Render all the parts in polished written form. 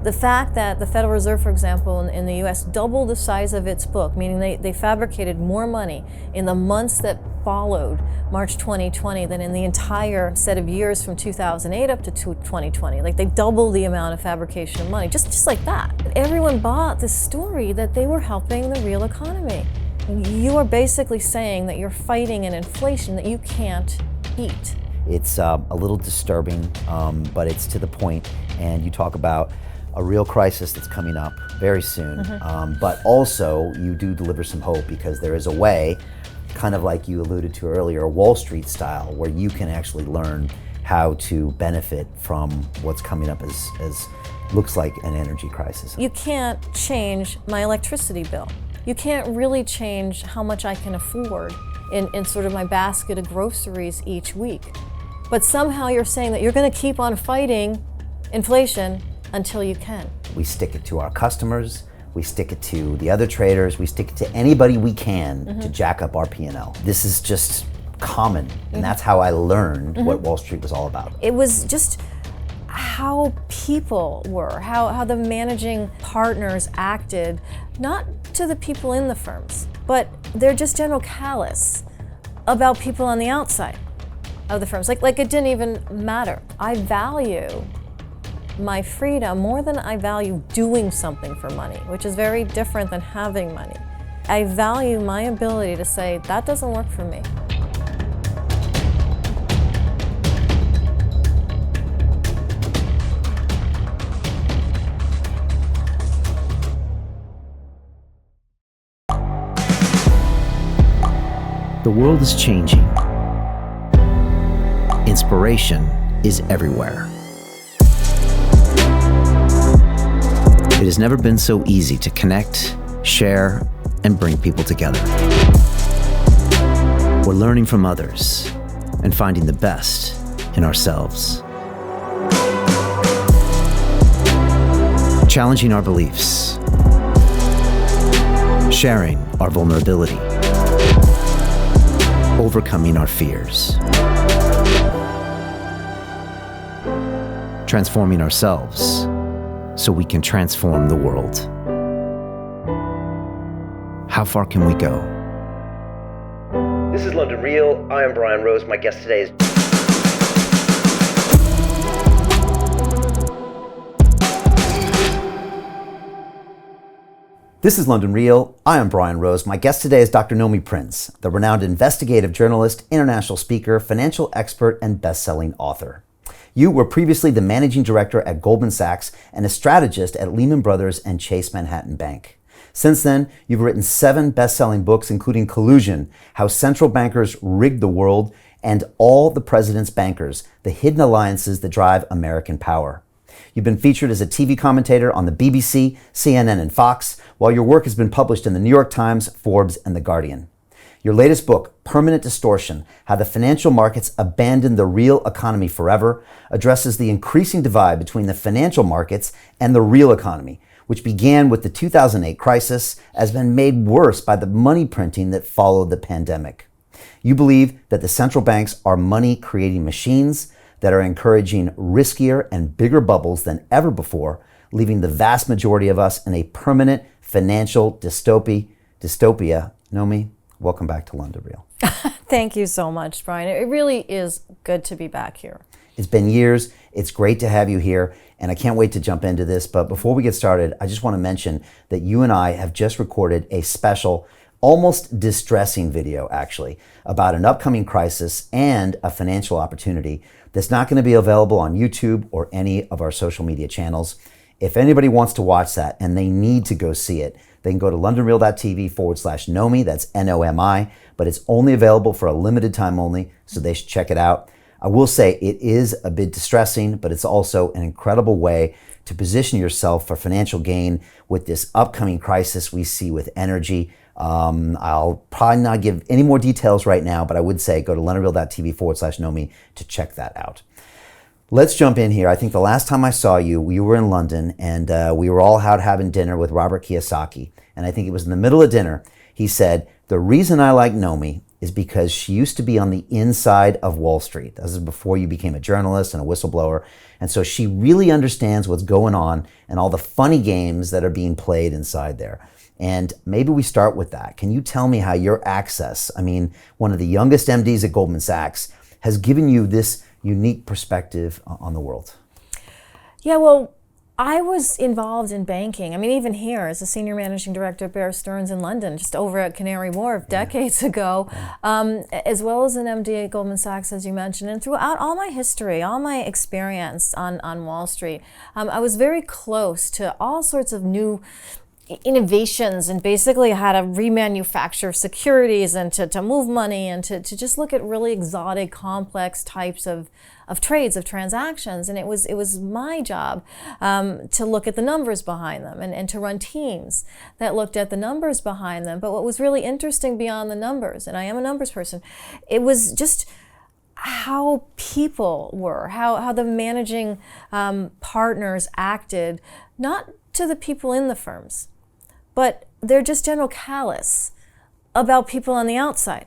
The fact that the Federal Reserve, for example, in the US doubled the size of its book, meaning they fabricated more money in the months that followed March 2020 than in the entire set of years from 2008 up to 2020. Like, they doubled the amount of fabrication of money, just like that. Everyone bought the story that they were helping the real economy. You are basically saying that you're fighting an inflation that you can't beat. It's a little disturbing, but it's to the point, and you talk about a real crisis that's coming up very soon, but also you do deliver some hope, because there is a way, kind of like you alluded to earlier, Wall Street style, where you can actually learn how to benefit from what's coming up as looks like an energy crisis. You can't change my electricity bill. You can't really change how much I can afford in sort of my basket of groceries each week. But somehow you're saying that you're going to keep on fighting inflation until you can. We stick it to our customers, we stick it to the other traders, we stick it to anybody we can to jack up our P&L. This is just common, and that's how I learned what Wall Street was all about. It was just how people were, how the managing partners acted, not to the people in the firms, but they're just general callous about people on the outside of the firms. Like it didn't even matter. I value my freedom more than I value doing something for money, which is very different than having money. I value my ability to say, that doesn't work for me. The world is changing. Inspiration is everywhere. It has never been so easy to connect, share, and bring people together. We're learning from others and finding the best in ourselves. Challenging our beliefs. Sharing our vulnerability. Overcoming our fears. Transforming ourselves so we can transform the world. How far can we go? This is London Real. I am Brian Rose. My guest today is... This is London Real. I am Brian Rose. My guest today is Dr. Nomi Prins, the renowned investigative journalist, international speaker, financial expert, and best-selling author. You were previously the managing director at Goldman Sachs and a strategist at Lehman Brothers and Chase Manhattan Bank. Since then, you've written 7 best-selling books, including Collusion, How Central Bankers Rigged the World, and All the President's Bankers, The Hidden Alliances That Drive American Power. You've been featured as a TV commentator on the BBC, CNN, and Fox, while your work has been published in the New York Times, Forbes, and The Guardian. Your latest book, Permanent Distortion, How the Financial Markets Abandoned the Real Economy Forever, addresses the increasing divide between the financial markets and the real economy, which began with the 2008 crisis, has been made worse by the money printing that followed the pandemic. You believe that the central banks are money-creating machines that are encouraging riskier and bigger bubbles than ever before, leaving the vast majority of us in a permanent financial dystopia. Nomi, welcome back to London Real. Thank you so much, Brian. It really is good to be back here. It's been years. It's great to have you here, and I can't wait to jump into this. But before we get started, I just want to mention that you and I have just recorded a special, almost distressing video, actually, about an upcoming crisis and a financial opportunity that's not going to be available on YouTube or any of our social media channels. If anybody wants to watch that and they need to go see it, they can go to londonreal.tv/Nomi, that's Nomi, but it's only available for a limited time only, so they should check it out. I will say it is a bit distressing, but it's also an incredible way to position yourself for financial gain with this upcoming crisis we see with energy. I'll probably not give any more details right now, but I would say go to londonreal.tv/Nomi to check that out. Let's jump in here. I think the last time I saw you, we were in London, and we were all out having dinner with Robert Kiyosaki. And I think it was in the middle of dinner, he said, "The reason I like Nomi is because she used to be on the inside of Wall Street. This is before you became a journalist and a whistleblower. And so she really understands what's going on and all the funny games that are being played inside there. And maybe we start with that. Can you tell me how your access, I mean, one of the youngest MDs at Goldman Sachs, has given you this unique perspective on the world? Yeah, well, I was involved in banking. I mean, even here as a senior managing director at Bear Stearns in London, just over at Canary Wharf decades ago, as well as an MD at Goldman Sachs, as you mentioned, and throughout all my history, all my experience on Wall Street, I was very close to all sorts of new innovations and basically how to remanufacture securities and to move money and to just look at really exotic, complex types of trades, of transactions. And it was my job to look at the numbers behind them and to run teams that looked at the numbers behind them. But what was really interesting beyond the numbers, and I am a numbers person, it was just how people were, how the managing partners acted, not to the people in the firms, but they're just general callous about people on the outside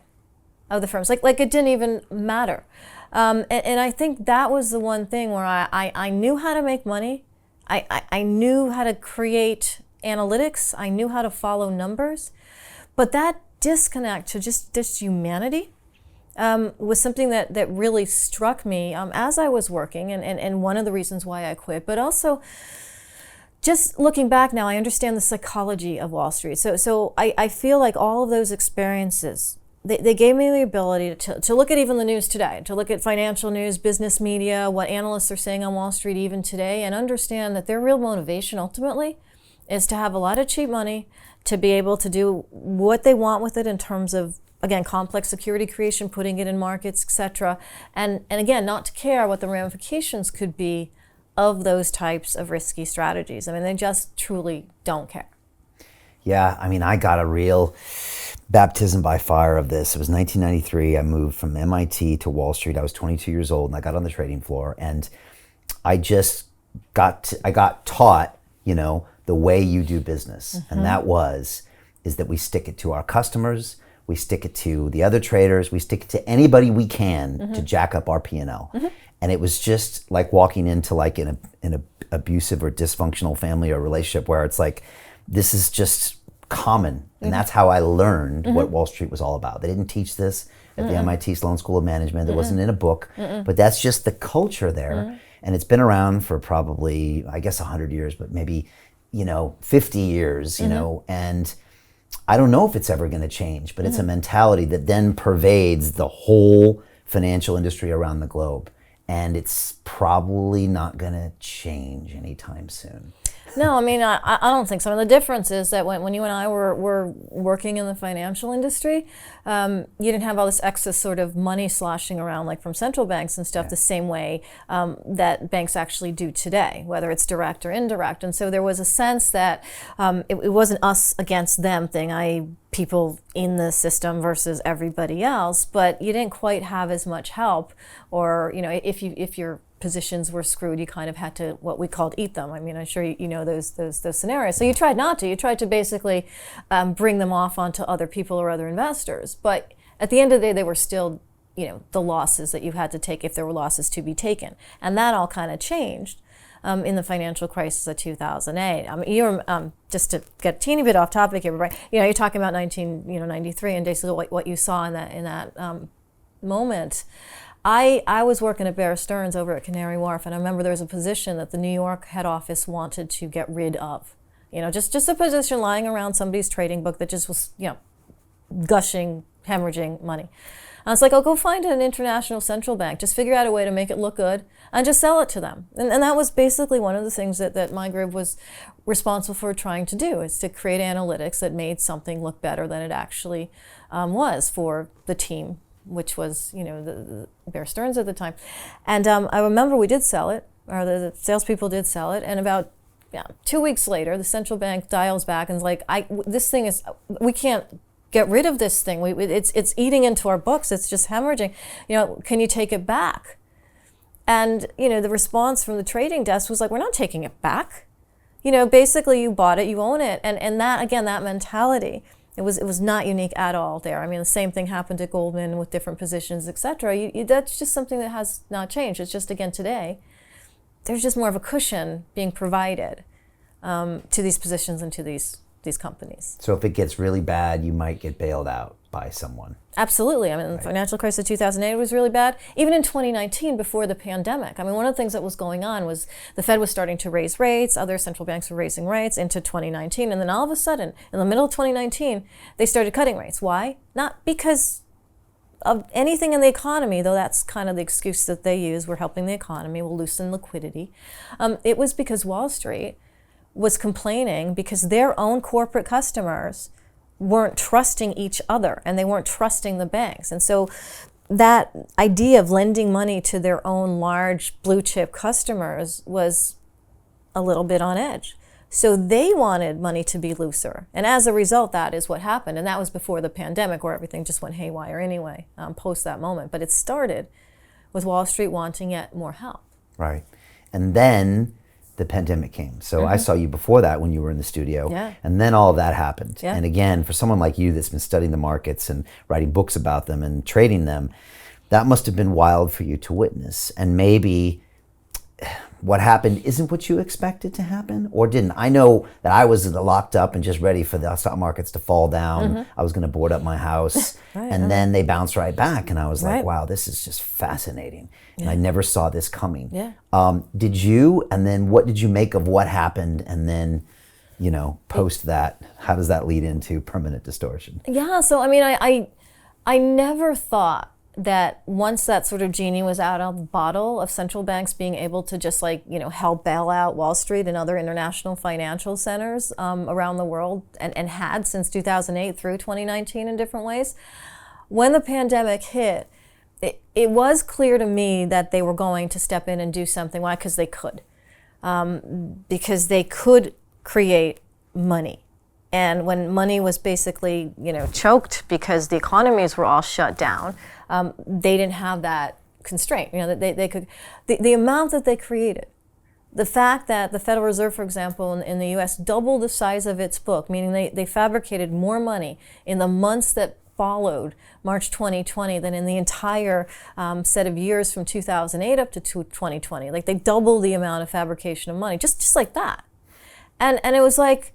of the firms. Like it didn't even matter. And I think that was the one thing where I knew how to make money. I knew how to create analytics. I knew how to follow numbers. But that disconnect to just humanity was something that really struck me as I was working, and one of the reasons why I quit. But also, just looking back now, I understand the psychology of Wall Street. So I feel like all of those experiences, they gave me the ability to look at even the news today, to look at financial news, business media, what analysts are saying on Wall Street even today, and understand that their real motivation ultimately is to have a lot of cheap money, to be able to do what they want with it in terms of, again, complex security creation, putting it in markets, etc. And again, not to care what the ramifications could be of those types of risky strategies. I mean, they just truly don't care. Yeah, I mean, I got a real baptism by fire of this. It was 1993. I moved from MIT to Wall Street. I was 22 years old, and I got on the trading floor, and I just got taught, the way you do business. Mm-hmm. And that is that we stick it to our customers, we stick it to the other traders, we stick it to anybody we can mm-hmm. to jack up our P&L. Mm-hmm. And it was just like walking into like an abusive or dysfunctional family or relationship where it's like, this is just common. Mm-hmm. And that's how I learned mm-hmm. what Wall Street was all about. They didn't teach this at mm-hmm. the MIT Sloan School of Management. It mm-hmm. wasn't in a book, mm-hmm. but that's just the culture there. Mm-hmm. And it's been around for probably, I guess 100 years, but maybe, 50 years, mm-hmm. And I don't know if it's ever going to change, but mm-hmm. it's a mentality that then pervades the whole financial industry around the globe. And it's probably not going to change anytime soon. No, I mean, I don't think so. And the difference is that when you and I were working in the financial industry, you didn't have all this excess sort of money sloshing around like from central banks and stuff the same way that banks actually do today, whether it's direct or indirect. And so there was a sense that it wasn't us against them thing, people in the system versus everybody else, but you didn't quite have as much help, or if your positions were screwed, you kind of had to what we called eat them. I mean, I'm sure you know those scenarios. So you tried not to. You tried to basically bring them off onto other people or other investors. But at the end of the day, they were still the losses that you had to take if there were losses to be taken, and that all kind of changed in the financial crisis of 2008. I mean, you're just to get a teeny bit off topic here, right? You're talking about 1993 and basically what you saw in that moment. I was working at Bear Stearns over at Canary Wharf, and I remember there was a position that the New York head office wanted to get rid of. Just a position lying around somebody's trading book that just was, gushing, hemorrhaging money. I was like, go find an international central bank. Just figure out a way to make it look good and just sell it to them. And that was basically one of the things that my group was responsible for trying to do, is to create analytics that made something look better than it actually was for the team, which was, the Bear Stearns at the time. And I remember we did sell it, or the salespeople did sell it, and about 2 weeks later, the central bank dials back and is like, we can't get rid of this thing. It's eating into our books. It's just hemorrhaging. Can you take it back? And, the response from the trading desk was like, we're not taking it back. Basically you bought it, you own it. And that, again, that mentality It was not unique at all there. I mean, the same thing happened at Goldman with different positions, et cetera. That's just something that has not changed. It's just, again, today, there's just more of a cushion being provided to these positions and to these companies. So if it gets really bad, you might get bailed out by someone. Absolutely. I mean, the financial crisis of 2008 was really bad. Even in 2019, before the pandemic, I mean, one of the things that was going on was the Fed was starting to raise rates, other central banks were raising rates into 2019, and then all of a sudden, in the middle of 2019, they started cutting rates. Why? Not because of anything in the economy, though that's kind of the excuse that they use. We're helping the economy, we'll loosen liquidity. It was because Wall Street was complaining because their own corporate customers weren't trusting each other and they weren't trusting the banks. And so that idea of lending money to their own large blue chip customers was a little bit on edge. So they wanted money to be looser. And as a result, that is what happened. And that was before the pandemic where everything just went haywire anyway, post that moment. But it started with Wall Street wanting yet more help. Right. And then the pandemic came. So I saw you before that when you were in the studio. Yeah. And then all of that happened. Yeah. And again, for someone like you that's been studying the markets and writing books about them and trading them, that must have been wild for you to witness. And maybe what happened isn't what you expected to happen or didn't. I know that I was locked up and just ready for the stock markets to fall down. I was going to board up my house and then they bounced right back. And I was like, wow, this is just fascinating. And I never saw this coming. Yeah. Did you? And then what did you make of what happened? And then, you know, post that, how does that lead into permanent distortion? Yeah. So, I mean, I never thought that once that sort of genie was out of the bottle of central banks being able to just help bail out Wall Street and other international financial centers around the world and had since 2008 through 2019 in different ways. When the pandemic hit, it was clear to me that they were going to step in and do something. Why? Because they could. Because they could create money. And when money was basically, choked because the economies were all shut down, they didn't have that constraint. They could, the amount that they created, the fact that the Federal Reserve, for example, in the U.S. doubled the size of its book, meaning they fabricated more money in the months that followed March 2020 than in the entire set of years from 2008 up to 2020. Like they doubled the amount of fabrication of money, just like that. And it was like,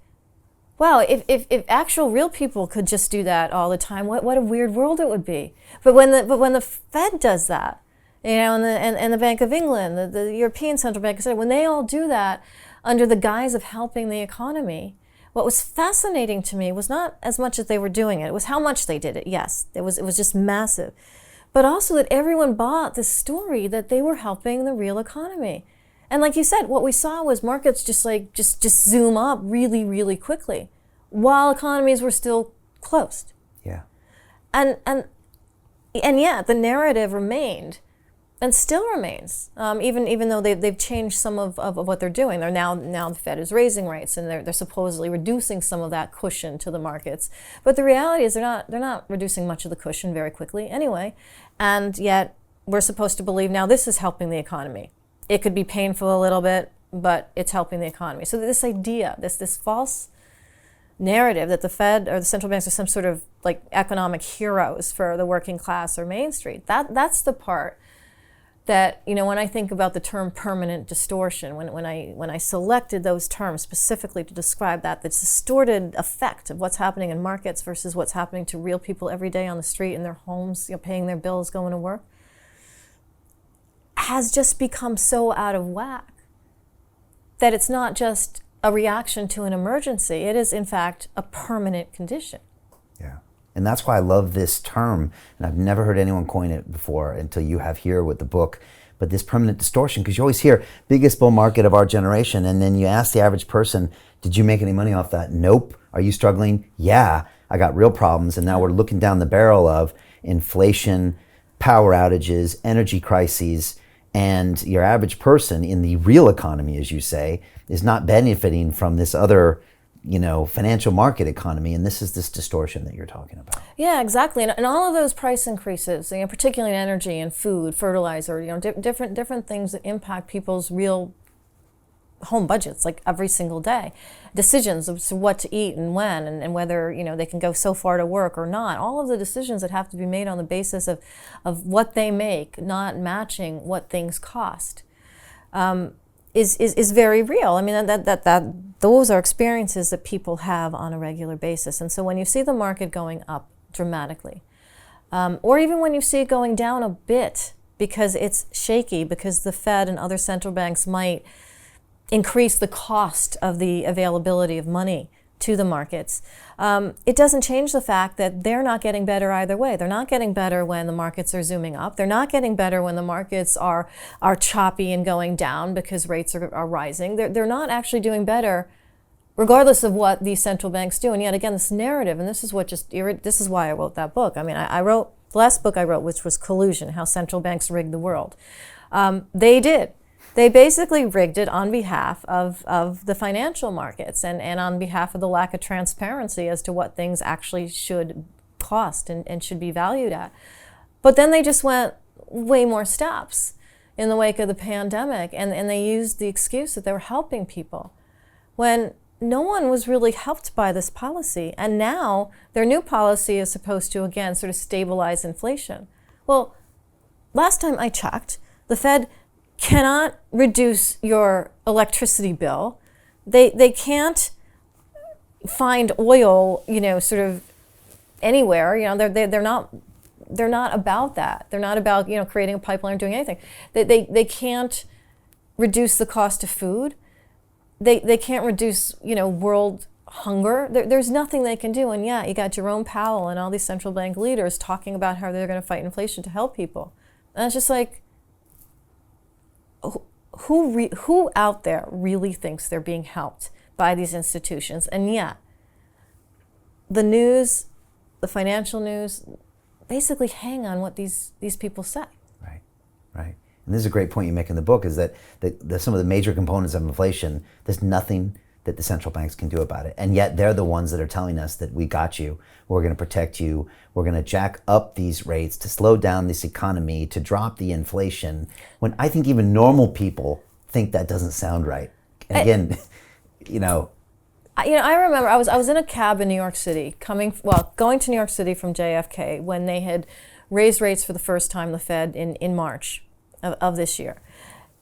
wow, if actual real people could just do that all the time, what a weird world it would be. But when the Fed does that, and the Bank of England, the European Central Bank, when they all do that under the guise of helping the economy, what was fascinating to me was not as much that they were doing it. It was how much they did it. Yes, it was just massive. But also that everyone bought the story that they were helping the real economy. And like you said, what we saw was markets just zoom up really, really quickly while economies were still closed. Yeah. And yet the narrative remained and still remains, even though they've changed some of what they're doing. They're now the Fed is raising rates and they're supposedly reducing some of that cushion to the markets. But the reality is they're not reducing much of the cushion very quickly anyway. And yet we're supposed to believe now this is helping the economy. It could be painful a little bit, but it's helping the economy. So this idea, this false narrative that the Fed or the central banks are some sort of like economic heroes for the working class or Main Street, that's the part that, when I think about the term permanent distortion, when I selected those terms specifically to describe the distorted effect of what's happening in markets versus what's happening to real people every day on the street in their homes, paying their bills, going to work, has just become so out of whack that it's not just a reaction to an emergency. It is, in fact, a permanent condition. Yeah. And that's why I love this term. And I've never heard anyone coin it before until you have here with the book. But this permanent distortion, because you always hear biggest bull market of our generation. And then you ask the average person, did you make any money off that? Nope. Are you struggling? Yeah, I got real problems. And now we're looking down the barrel of inflation, power outages, energy crises. And your average person in the real economy, as you say, is not benefiting from this other, financial market economy. And this is this distortion that you're talking about. Yeah, exactly. And all of those price increases, particularly in energy and food, fertilizer, different things that impact people's real home budgets like every single day. Decisions as to what to eat and when, and whether they can go so far to work or not. All of the decisions that have to be made on the basis of what they make not matching what things cost is very real. I mean, that those are experiences that people have on a regular basis. And so when you see the market going up dramatically, or even when you see it going down a bit because it's shaky, because the Fed and other central banks might increase the cost of the availability of money to the markets, it doesn't change the fact that they're not getting better either way. They're not getting better when the markets are zooming up. They're not getting better when the markets are choppy and going down because rates are rising. They're not actually doing better regardless of what these central banks do. And yet again, this narrative, and this is why I wrote that book. I mean, I wrote, the last book I wrote, which was Collusion, How Central Banks Rigged the World. They did. They basically rigged it on behalf of the financial markets and on behalf of the lack of transparency as to what things actually should cost and should be valued at. But then they just went way more steps in the wake of the pandemic, and they used the excuse that they were helping people when no one was really helped by this policy. And now their new policy is supposed to, again, sort of stabilize inflation. Well, last time I checked, the Fed cannot reduce your electricity bill. They can't find oil, sort of anywhere. They're not about that. They're not about creating a pipeline or doing anything. They can't reduce the cost of food. They can't reduce world hunger. There's nothing they can do. And yeah, you got Jerome Powell and all these central bank leaders talking about how they're going to fight inflation to help people. And it's just like, who out there really thinks they're being helped by these institutions? And yet, the news, the financial news, basically hang on what these people say. Right. And this is a great point you make in the book, is that some of the major components of inflation, there's nothing that the central banks can do about it. And yet they're the ones that are telling us that we got you, we're going to protect you, we're going to jack up these rates to slow down this economy, to drop the inflation, when I think even normal people think that doesn't sound right. And again, I remember I was in a cab in New York City, going to New York City from JFK when they had raised rates for the first time, the Fed, in March of this year.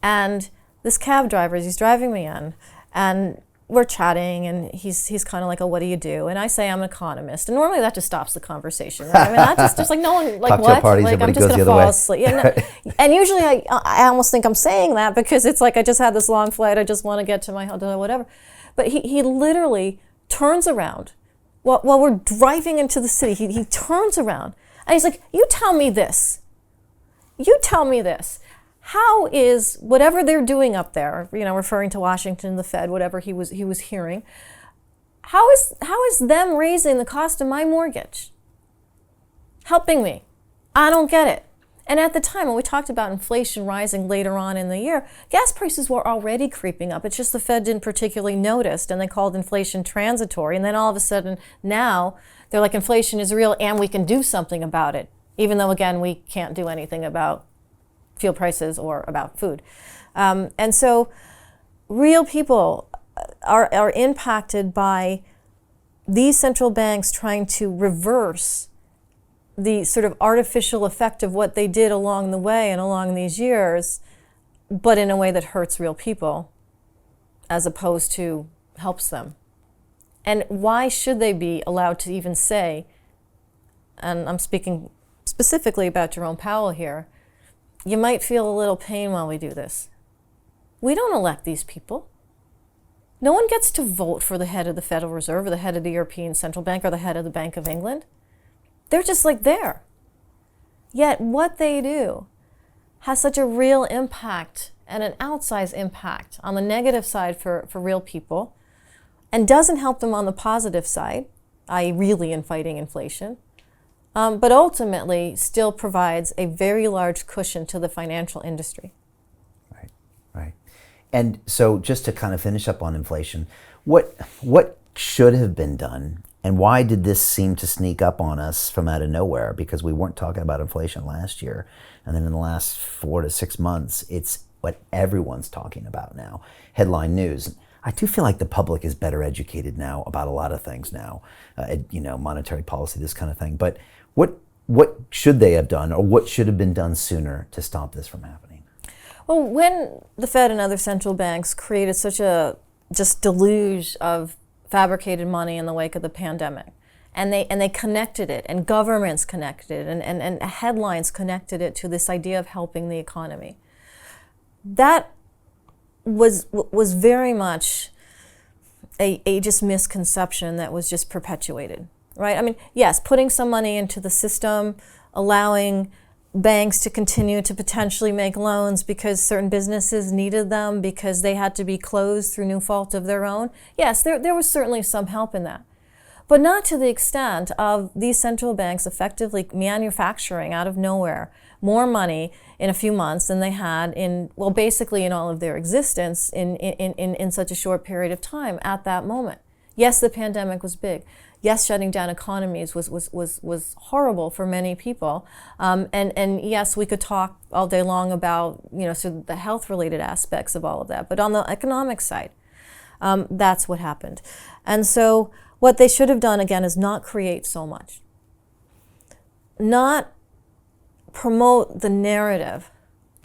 And this cab driver, he's driving me in, and we're chatting, and he's kind of like, oh, what do you do? And I say, I'm an economist. And normally that just stops the conversation, right? I mean, that just like no one, like, cocktail what? Parties, like, I'm just going to fall asleep. And usually I almost think I'm saying that because it's like, I just had this long flight, I just want to get to my hotel, whatever. But he literally turns around while we're driving into the city. He turns around, and he's like, you tell me this. How is whatever they're doing up there, referring to Washington, the Fed, whatever he was hearing, how is them raising the cost of my mortgage helping me? I don't get it. And at the time, when we talked about inflation rising later on in the year, gas prices were already creeping up. It's just the Fed didn't particularly notice, and they called inflation transitory. And then all of a sudden, now they're like, inflation is real and we can do something about it, even though, again, we can't do anything about fuel prices or about food. And so real people are impacted by these central banks trying to reverse the sort of artificial effect of what they did along the way and along these years, but in a way that hurts real people as opposed to helps them. And why should they be allowed to even say, and I'm speaking specifically about Jerome Powell here, you might feel a little pain while we do this. We don't elect these people. No one gets to vote for the head of the Federal Reserve or the head of the European Central Bank or the head of the Bank of England. They're just like there. Yet what they do has such a real impact and an outsized impact on the negative side for real people, and doesn't help them on the positive side, i.e. really in fighting inflation. But ultimately still provides a very large cushion to the financial industry. Right. And so just to kind of finish up on inflation, what should have been done, and why did this seem to sneak up on us from out of nowhere? Because we weren't talking about inflation last year, and then in the last 4 to 6 months, it's what everyone's talking about now. Headline news. I do feel like the public is better educated now about a lot of things now, monetary policy, this kind of thing. But what should they have done, or what should have been done sooner to stop this from happening? Well, when the Fed and other central banks created such a just deluge of fabricated money in the wake of the pandemic, and they connected it, and governments connected it, and headlines connected it to this idea of helping the economy, that was very much a just misconception that was just perpetuated, right? I mean, yes, putting some money into the system, allowing banks to continue to potentially make loans because certain businesses needed them because they had to be closed through no fault of their own. Yes, there was certainly some help in that. But not to the extent of these central banks effectively manufacturing out of nowhere more money in a few months than they had basically in all of their existence in such a short period of time at that moment. Yes, the pandemic was big. Yes, shutting down economies was horrible for many people. And yes, we could talk all day long about, sort of the health-related aspects of all of that. But on the economic side, that's what happened. And so what they should have done, again, is not create so much. Not promote the narrative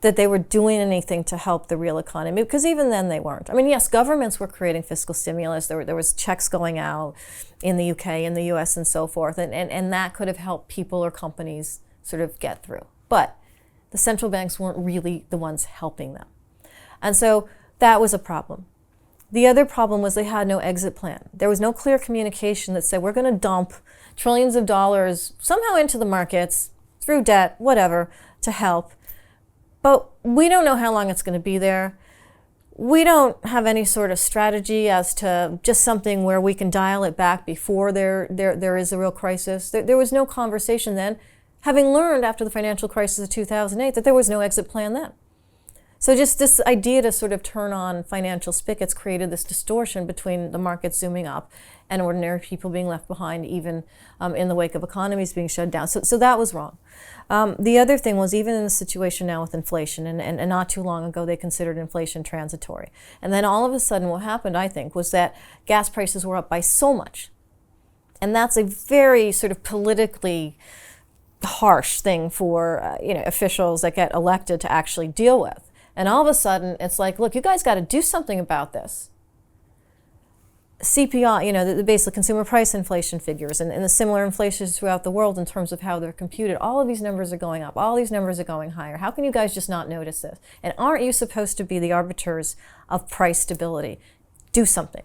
that they were doing anything to help the real economy, because even then they weren't. I mean, yes, governments were creating fiscal stimulus. There was checks going out in the UK, in the US, and so forth, and that could have helped people or companies sort of get through. But the central banks weren't really the ones helping them. And so that was a problem. The other problem was they had no exit plan. There was no clear communication that said, we're going to dump trillions of dollars somehow into the markets, through debt, whatever, to help. But we don't know how long it's going to be there. We don't have any sort of strategy as to just something where we can dial it back before there is a real crisis. There was no conversation then, having learned after the financial crisis of 2008 that there was no exit plan then. So just this idea to sort of turn on financial spigots created this distortion between the market zooming up and ordinary people being left behind, even in the wake of economies being shut down. So that was wrong. The other thing was, even in the situation now with inflation, and not too long ago they considered inflation transitory. And then all of a sudden what happened, I think, was that gas prices were up by so much. And that's a very sort of politically harsh thing for officials that get elected to actually deal with. And all of a sudden, it's like, look, you guys got to do something about this. CPI, the basic consumer price inflation figures and the similar inflations throughout the world in terms of how they're computed, all of these numbers are going up. All these numbers are going higher. How can you guys just not notice this? And aren't you supposed to be the arbiters of price stability? Do something.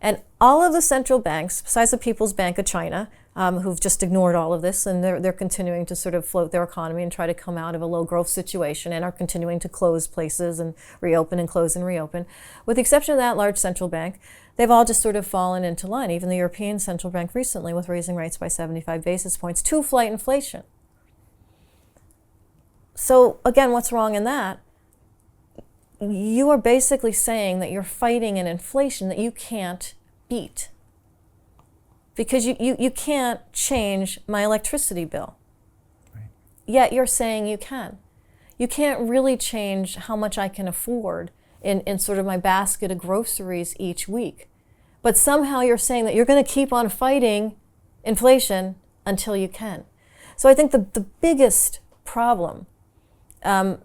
And all of the central banks, besides the People's Bank of China, who've just ignored all of this, and they're continuing to sort of float their economy and try to come out of a low growth situation, and are continuing to close places and reopen and close and reopen. With the exception of that large central bank, they've all just sort of fallen into line. Even the European Central Bank recently, with raising rates by 75 basis points to fight inflation. So again, what's wrong in that? You are basically saying that you're fighting an inflation that you can't beat. Because you can't change my electricity bill. Right. Yet you're saying you can. You can't really change how much I can afford in sort of my basket of groceries each week. But somehow you're saying that you're going to keep on fighting inflation until you can. So I think the biggest problem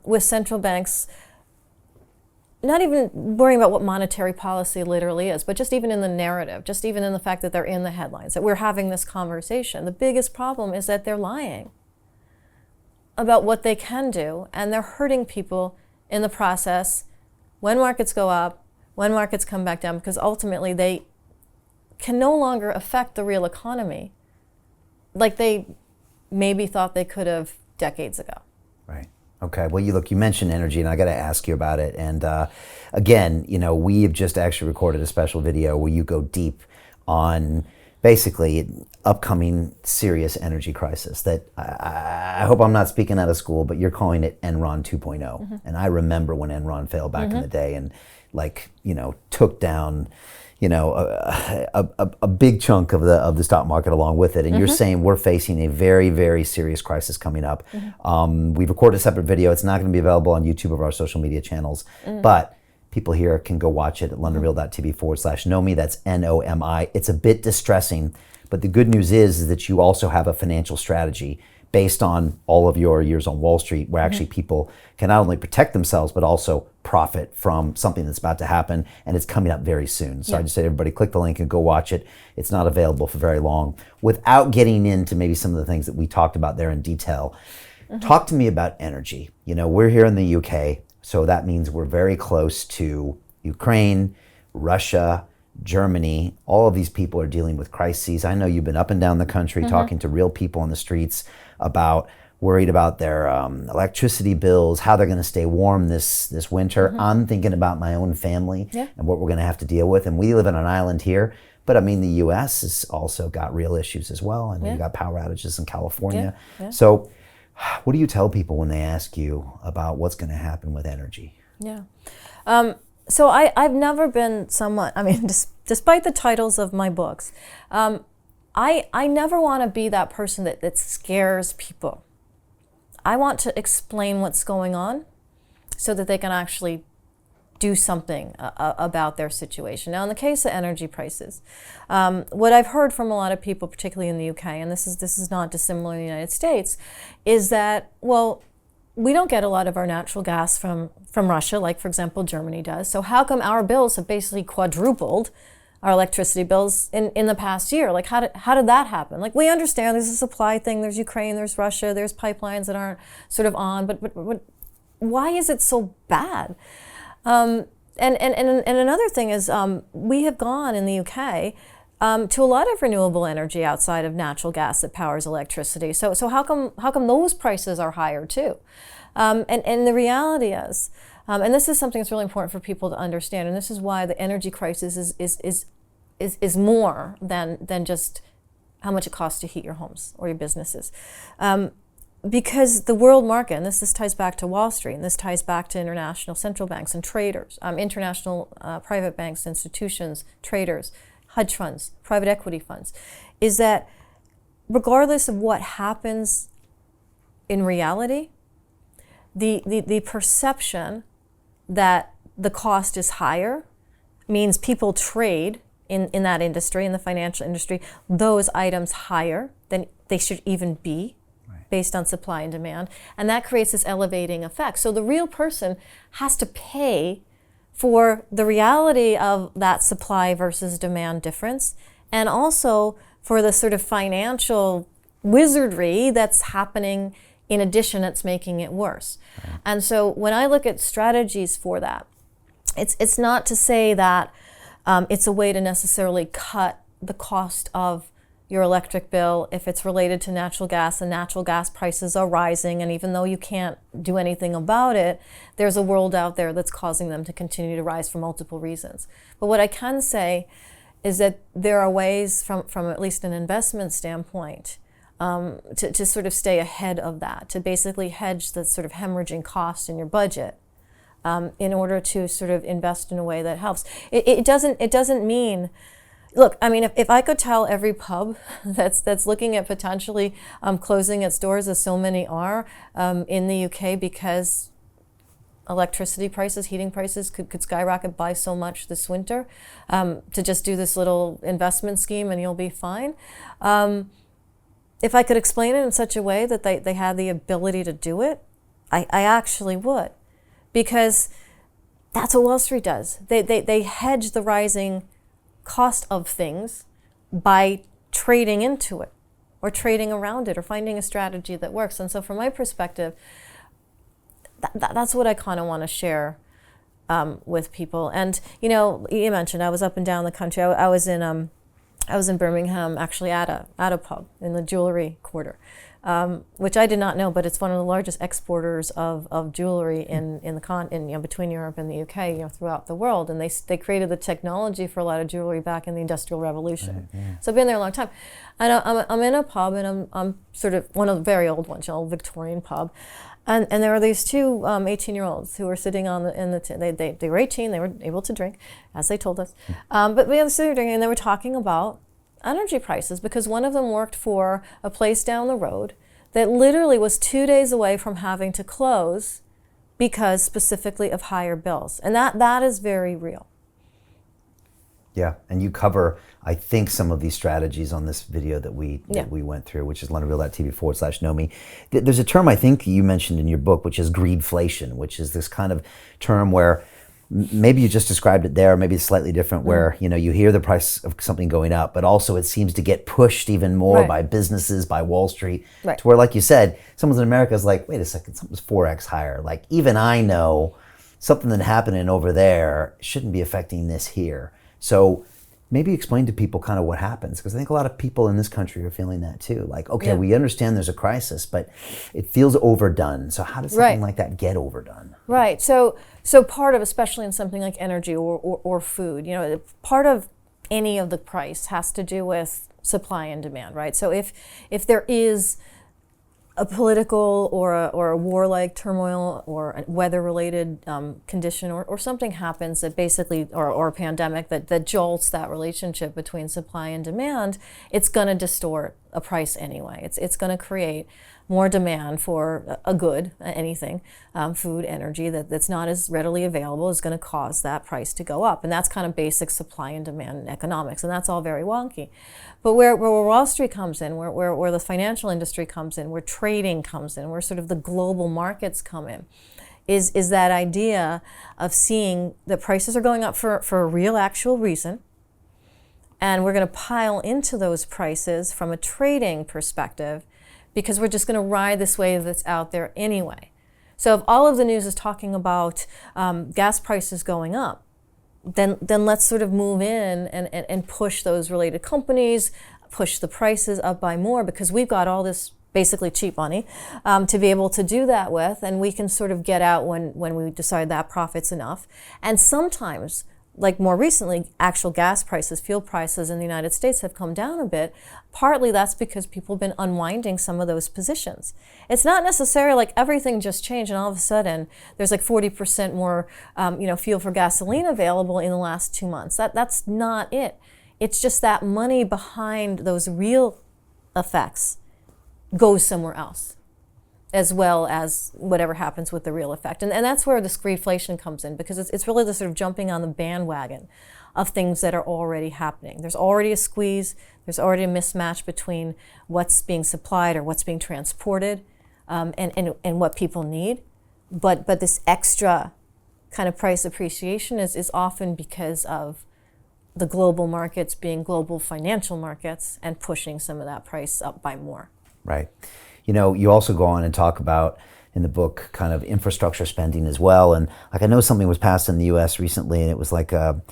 with central banks, not even worrying about what monetary policy literally is, but just even in the narrative, just even in the fact that they're in the headlines, that we're having this conversation, the biggest problem is that they're lying about what they can do, and they're hurting people in the process when markets go up, when markets come back down, because ultimately they can no longer affect the real economy like they maybe thought they could have decades ago. Right. Okay. Well, you mentioned energy, and I got to ask you about it. And again, we have just actually recorded a special video where you go deep on basically upcoming serious energy crisis that I hope I'm not speaking out of school, but you're calling it Enron 2.0. Mm-hmm. And I remember when Enron failed back in the day and took down a big chunk of the stock market along with it. And you're saying we're facing a very, very serious crisis coming up. We've recorded a separate video. It's not going to be available on YouTube or our social media channels, but people here can go watch it at londonreal.tv/Nomi. That's Nomi. It's a bit distressing, but the good news is that you also have a financial strategy based on all of your years on Wall Street, where actually people can not only protect themselves, but also profit from something that's about to happen, and it's coming up very soon. So I just say to everybody, click the link and go watch it. It's not available for very long. Without getting into maybe some of the things that we talked about there in detail, talk to me about energy. We're here in the UK, so that means we're very close to Ukraine, Russia, Germany. All of these people are dealing with crises. I know you've been up and down the country talking to real people on the streets worried about their electricity bills, how they're going to stay warm this winter. I'm thinking about my own family and what we're going to have to deal with. And we live on an island here, but I mean, the U.S. has also got real issues as well. And you've got power outages in California. So what do you tell people when they ask you about what's going to happen with energy? So I've never been someone, despite the titles of my books, I never want to be that person that scares people. I want to explain what's going on so that they can actually do something about their situation. Now, in the case of energy prices, what I've heard from a lot of people, particularly in the UK, and this is not dissimilar in the United States, is that, well, we don't get a lot of our natural gas from Russia, like, for example, Germany does. So how come our bills have basically quadrupled, our electricity bills, in the past year? Like, how did that happen? Like, we understand there's a supply thing, there's Ukraine, there's Russia, there's pipelines that aren't sort of on, but why is it so bad? And another thing is, we have gone in the UK to a lot of renewable energy outside of natural gas that powers electricity. So how come those prices are higher too? And the reality is, and this is something that's really important for people to understand, and this is why the energy crisis is more than just how much it costs to heat your homes or your businesses. Because the world market, and this ties back to Wall Street, and this ties back to international central banks and traders, international private banks, institutions, traders, hedge funds, private equity funds, is that regardless of what happens in reality, the perception that the cost is higher means people trade in that industry, in the financial industry, those items higher than they should even be, based on supply and demand. And that creates this elevating effect. So the real person has to pay for the reality of that supply versus demand difference, and also for the sort of financial wizardry that's happening in addition that's making it worse. And so when I look at strategies for that, it's not to say that it's a way to necessarily cut the cost of your electric bill if it's related to natural gas, and natural gas prices are rising, and even though you can't do anything about it, there's a world out there that's causing them to continue to rise for multiple reasons. But what I can say is that there are ways from at least an investment standpoint to sort of stay ahead of that, to basically hedge the sort of hemorrhaging cost in your budget in order to sort of invest in a way that helps. It doesn't mean, look, I mean, if I could tell every pub that's looking at potentially closing its doors, as so many are in the UK, because electricity prices, heating prices could skyrocket by so much this winter, to just do this little investment scheme and you'll be fine. If I could explain it in such a way that they had the ability to do it, I actually would. Because that's what Wall Street does. They hedge the rising cost of things by trading into it or trading around it or finding a strategy that works. And so from my perspective, that's what I kind of want to share with people. And you mentioned I was up and down the country. I was in Birmingham, actually at a pub in the jewelry quarter. which I did not know, but it's one of the largest exporters of jewelry in between Europe and the UK, throughout the world. And they created the technology for a lot of jewelry back in the Industrial Revolution. Right, yeah. So I've been there a long time. And I'm in a pub, and I'm sort of one of the very old ones, old Victorian pub. And there are these two 18-year-olds who were sitting they were 18, they were able to drink, as they told us. But we were sitting drinking, and they were talking about energy prices, because one of them worked for a place down the road that literally was 2 days away from having to close because specifically of higher bills. And that is very real. Yeah, and you cover, I think, some of these strategies on this video that we went through, which is LondonReal.tv/Nomi. There's a term I think you mentioned in your book, which is greedflation, which is this kind of term where maybe you just described it there, maybe it's slightly different, where you hear the price of something going up, but also it seems to get pushed even more by businesses, by Wall Street, to where, like you said, someone in America is like, wait a second, something's 4x higher. Like, even I know something that's happening over there shouldn't be affecting this here. So maybe explain to people kind of what happens, because I think a lot of people in this country are feeling that too. Like, okay, we understand there's a crisis, but it feels overdone. So how does something like that get overdone? Right. So part of, especially in something like energy or food, part of any of the price has to do with supply and demand, right? So if there is a political or a war-like turmoil or a weather-related condition or something happens that basically, or a pandemic that jolts that relationship between supply and demand, it's going to distort a price anyway. It's going to create more demand for a good, anything, food, energy, that's not as readily available is going to cause that price to go up. And that's kind of basic supply and demand economics, and that's all very wonky. But where Wall Street comes in, where the financial industry comes in, where trading comes in, where sort of the global markets come in, is that idea of seeing that prices are going up for a real actual reason, and we're going to pile into those prices from a trading perspective, because we're just going to ride this wave that's out there anyway. So if all of the news is talking about gas prices going up, then let's sort of move in and push those related companies, push the prices up by more, because we've got all this basically cheap money to be able to do that with, and we can sort of get out when we decide that profit's enough. And sometimes, like more recently, actual gas prices, fuel prices in the United States have come down a bit. Partly that's because people have been unwinding some of those positions. It's not necessarily like everything just changed and all of a sudden there's like 40% more fuel for gasoline available in the last 2 months. That's not it. It's just that money behind those real effects goes somewhere else, as well as whatever happens with the real effect. And that's where this greedflation comes in, because it's really the sort of jumping on the bandwagon of things that are already happening. There's already a squeeze, there's already a mismatch between what's being supplied or what's being transported and what people need. But this extra kind of price appreciation is often because of the global markets being global financial markets and pushing some of that price up by more. Right. You also go on and talk about in the book kind of infrastructure spending as well. And like, I know something was passed in the U.S. recently, and it was like a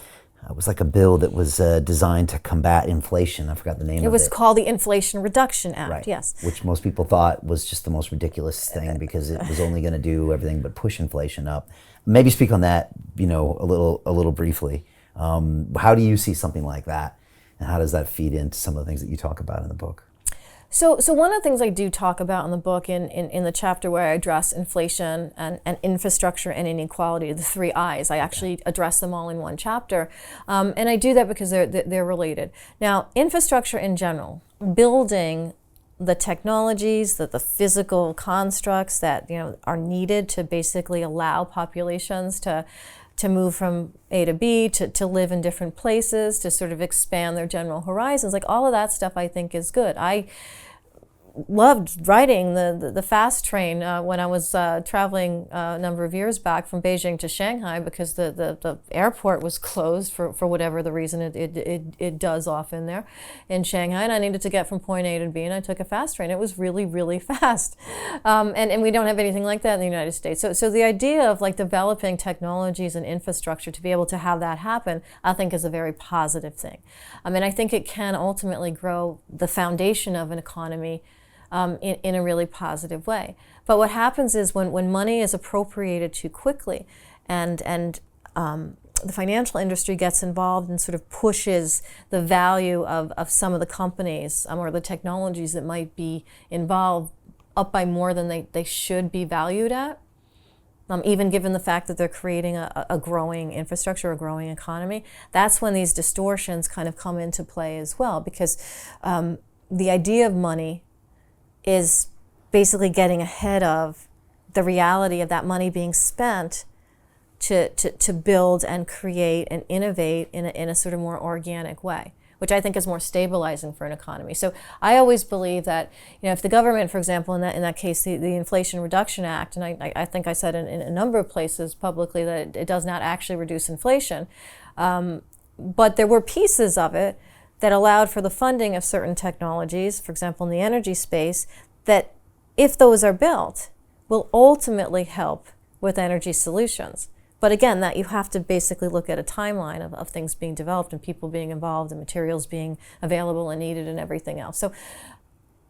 bill that was designed to combat inflation. I forgot the name of it. It was called the Inflation Reduction Act, right. Yes. Which most people thought was just the most ridiculous thing, because it was only going to do everything but push inflation up. Maybe speak on that, a little briefly. How do you see something like that, and how does that feed into some of the things that you talk about in the book? So one of the things I do talk about in the book, in the chapter where I address inflation and infrastructure and inequality, the 3 I's, I actually address them all in one chapter. And I do that because they're related. Now, infrastructure in general, building the technologies, the physical constructs that are needed to basically allow populations to move from A to B, to live in different places, to sort of expand their general horizons. Like, all of that stuff I think is good. I loved riding the fast train when I was traveling a number of years back from Beijing to Shanghai, because the airport was closed for whatever the reason it does often there in Shanghai, and I needed to get from point A to B, and I took a fast train. It was really, really fast. And we don't have anything like that in the United States. So the idea of like developing technologies and infrastructure to be able to have that happen, I think is a very positive thing. I mean, I think it can ultimately grow the foundation of an economy in a really positive way. But what happens is when money is appropriated too quickly, and the financial industry gets involved and sort of pushes the value of some of the companies or the technologies that might be involved up by more than they should be valued at, even given the fact that they're creating a growing infrastructure, a growing economy, that's when these distortions kind of come into play as well, because the idea of money is basically getting ahead of the reality of that money being spent to build and create and innovate in a sort of more organic way, which I think is more stabilizing for an economy. So I always believe that, if the government, for example, in that case, the Inflation Reduction Act, and I think I said in a number of places publicly that it does not actually reduce inflation, but there were pieces of it that allowed for the funding of certain technologies, for example, in the energy space, that if those are built, will ultimately help with energy solutions. But again, that you have to basically look at a timeline of things being developed and people being involved and materials being available and needed and everything else. So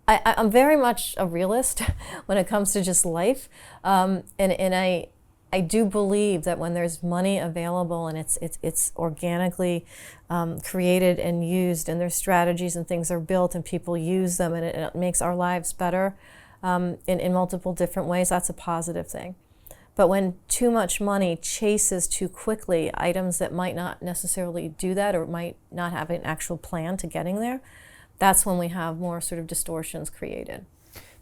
I'm very much a realist when it comes to just life. And I do believe that when there's money available and it's organically created and used, and there's strategies and things are built and people use them, and it makes our lives better in multiple different ways, that's a positive thing. But when too much money chases too quickly items that might not necessarily do that or might not have an actual plan to getting there, that's when we have more sort of distortions created.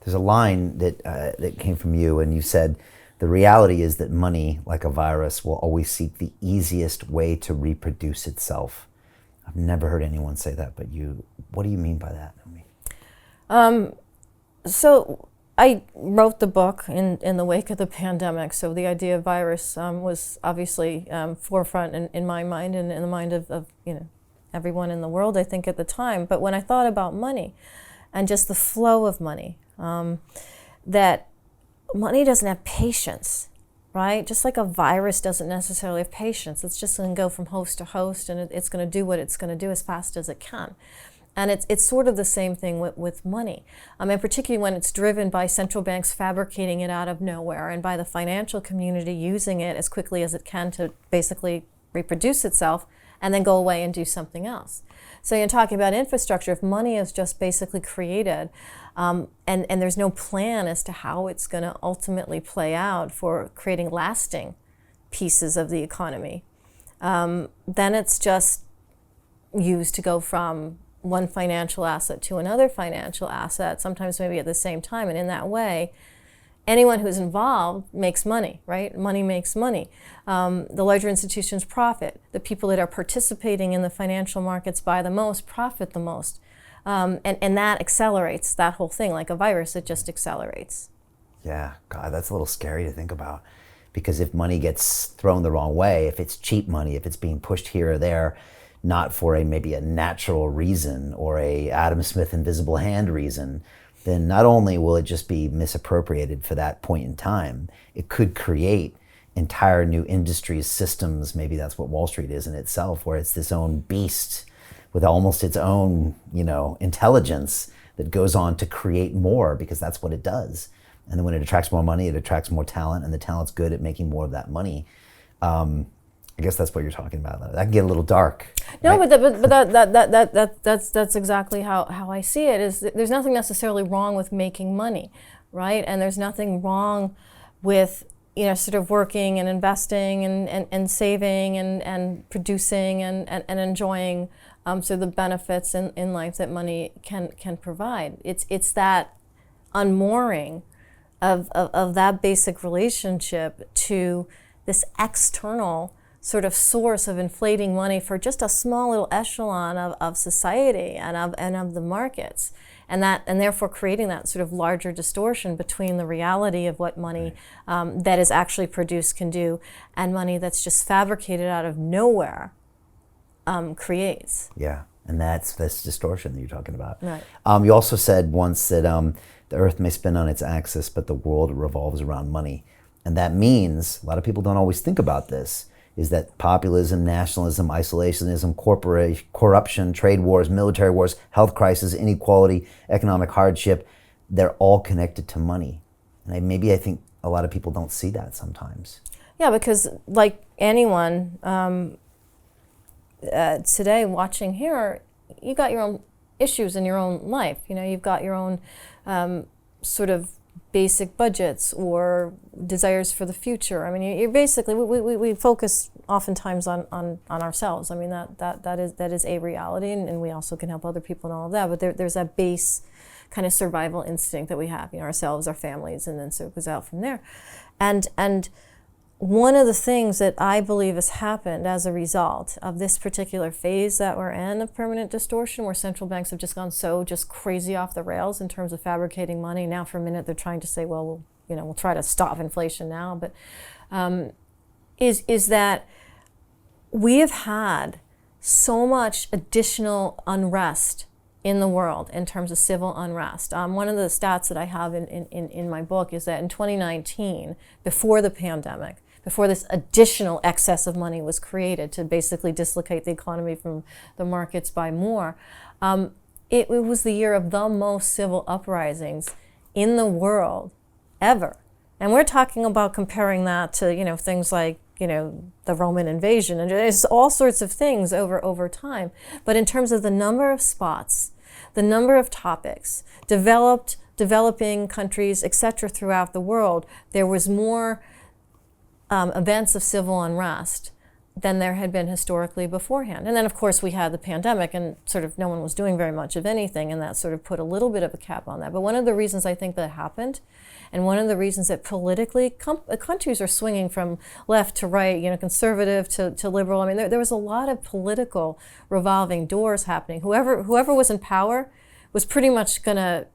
There's a line that came from you, and you said, the reality is that money, like a virus, will always seek the easiest way to reproduce itself. I've never heard anyone say that, but what do you mean by that, Nomi? So I wrote the book in the wake of the pandemic, so the idea of virus was obviously forefront in my mind and in the mind of everyone in the world, I think, at the time. But when I thought about money and just the flow of money, that money doesn't have patience, right? Just like a virus doesn't necessarily have patience. It's just going to go from host to host, and it's going to do what it's going to do as fast as it can. And it's sort of the same thing with money, and particularly when it's driven by central banks fabricating it out of nowhere and by the financial community using it as quickly as it can to basically reproduce itself and then go away and do something else. So you're talking about infrastructure. If money is just basically created and there's no plan as to how it's going to ultimately play out for creating lasting pieces of the economy, then it's just used to go from one financial asset to another financial asset, sometimes maybe at the same time. And in that way, anyone who's involved makes money, right? Money makes money. The larger institutions profit. The people that are participating in the financial markets buy the most, profit the most. And that accelerates that whole thing. Like a virus, it just accelerates. Yeah, God, that's a little scary to think about. Because if money gets thrown the wrong way, if it's cheap money, if it's being pushed here or there, not for maybe a natural reason or a Adam Smith invisible hand reason, then not only will it just be misappropriated for that point in time, it could create entire new industries, systems. Maybe that's what Wall Street is in itself, where it's this own beast with almost its own, intelligence that goes on to create more, because that's what it does. And then when it attracts more money, it attracts more talent, and the talent's good at making more of that money. I guess that's what you're talking about. That can get a little dark. No, right? but that's exactly how I see it. Is there's nothing necessarily wrong with making money, right? And there's nothing wrong with sort of working and investing and saving and producing and enjoying so the benefits in life that money can provide. It's that unmooring of that basic relationship to this external sort of source of inflating money for just a small little echelon of society and of the markets, and therefore creating that sort of larger distortion between the reality of what money that is actually produced can do and money that's just fabricated out of nowhere creates. Yeah, and that's this distortion that you're talking about. Right. You also said once that the earth may spin on its axis, but the world revolves around money. And that means, a lot of people don't always think about this, is that populism, nationalism, isolationism, corruption, trade wars, military wars, health crisis, inequality, economic hardship, they're all connected to money. And maybe I think a lot of people don't see that sometimes. Yeah, because like anyone today watching here, you got your own issues in your own life. You know, you've got your own sort of basic budgets or desires for the future. I mean, you're basically, we focus oftentimes on ourselves. I mean, that is a reality, and we also can help other people and all of that, but there's that base kind of survival instinct that we have, you know, ourselves, our families, and then so it goes out from there. And one of the things that I believe has happened as a result of this particular phase that we're in of permanent distortion, where central banks have just gone so just crazy off the rails in terms of fabricating money. Now for a minute they're trying to say, well, we'll try to stop inflation now, but is that we have had so much additional unrest in the world in terms of civil unrest. One of the stats that I have in my book is that in 2019, before the pandemic, before this additional excess of money was created to basically dislocate the economy from the markets by more, it was the year of the most civil uprisings in the world ever. And we're talking about comparing that to, things like, the Roman invasion, and there's all sorts of things over time. But in terms of the number of spots, the number of topics, developing countries, etc., throughout the world, there was more events of civil unrest than there had been historically beforehand. And then, of course, we had the pandemic, and sort of no one was doing very much of anything, and that sort of put a little bit of a cap on that. But one of the reasons I think that happened, and one of the reasons that politically countries are swinging from left to right, conservative to liberal. I mean, there was a lot of political revolving doors happening. Whoever was in power was pretty much going to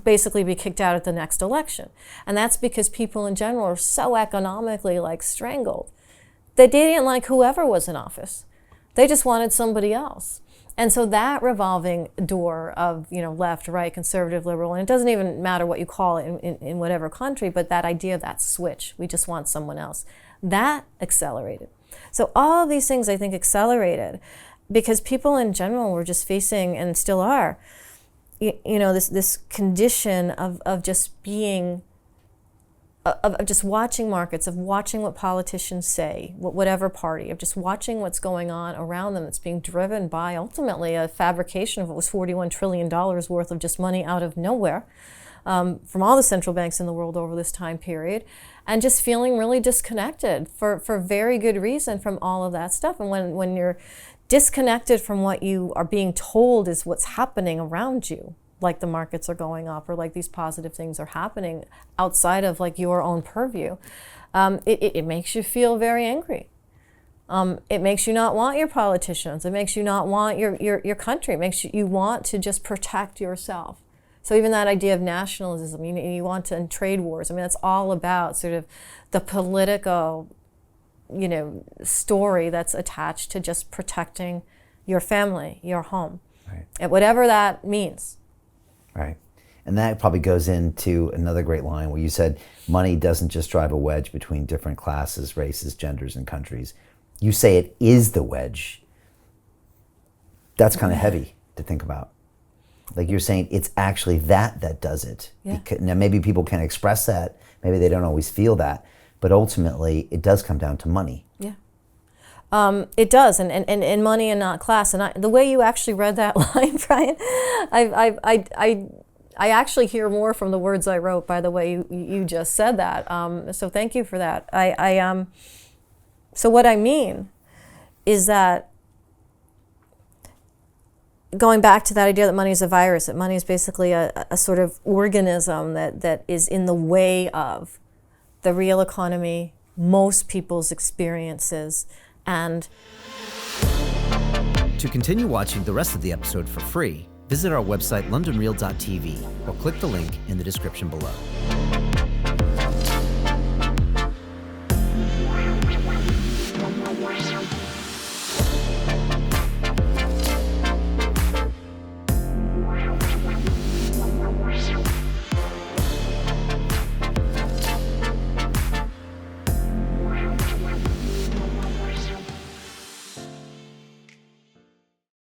basically be kicked out at the next election. And that's because people in general are so economically strangled that they didn't like whoever was in office. They just wanted somebody else. And so that revolving door of, left, right, conservative, liberal, and it doesn't even matter what you call it in whatever country, but that idea of that switch, we just want someone else, that accelerated. So all of these things I accelerated because people in general were just facing, and still are, this condition of just being, of just watching markets, of watching what politicians say, whatever party, of just watching what's going on around them that's being driven by ultimately a fabrication of what was $41 trillion worth of just money out of nowhere from all the central banks in the world over this time period, and just feeling really disconnected for very good reason from all of that stuff. And when you're disconnected from what you are being told is what's happening around you, like the markets are going up or like these positive things are happening outside of your own purview, it makes you feel very angry. It makes you not want your politicians. It makes you not want your country. It makes you want to just protect yourself. So even that idea of nationalism, you want to, and trade wars, that's all about sort of the political story that's attached to just protecting your family, your home, right, and whatever that means. Right. And that probably goes into another great line where you said money doesn't just drive a wedge between different classes, races, genders, and countries. You say it is the wedge. That's kind of heavy to think about. Like you're saying, it's actually that does it. Yeah. Now maybe people can express that, maybe they don't always feel that, but ultimately it does come down to money. Yeah. It does, and money and not class. And the way you actually read that line, Brian, I actually hear more from the words I wrote by the way you just said that. So thank you for that. So what I mean is that going back to that idea that money is a virus, that money is basically a sort of organism that is in the way of the real economy, most people's experiences, and to continue watching the rest of the episode for free, visit our website londonreal.tv or click the link in the description below.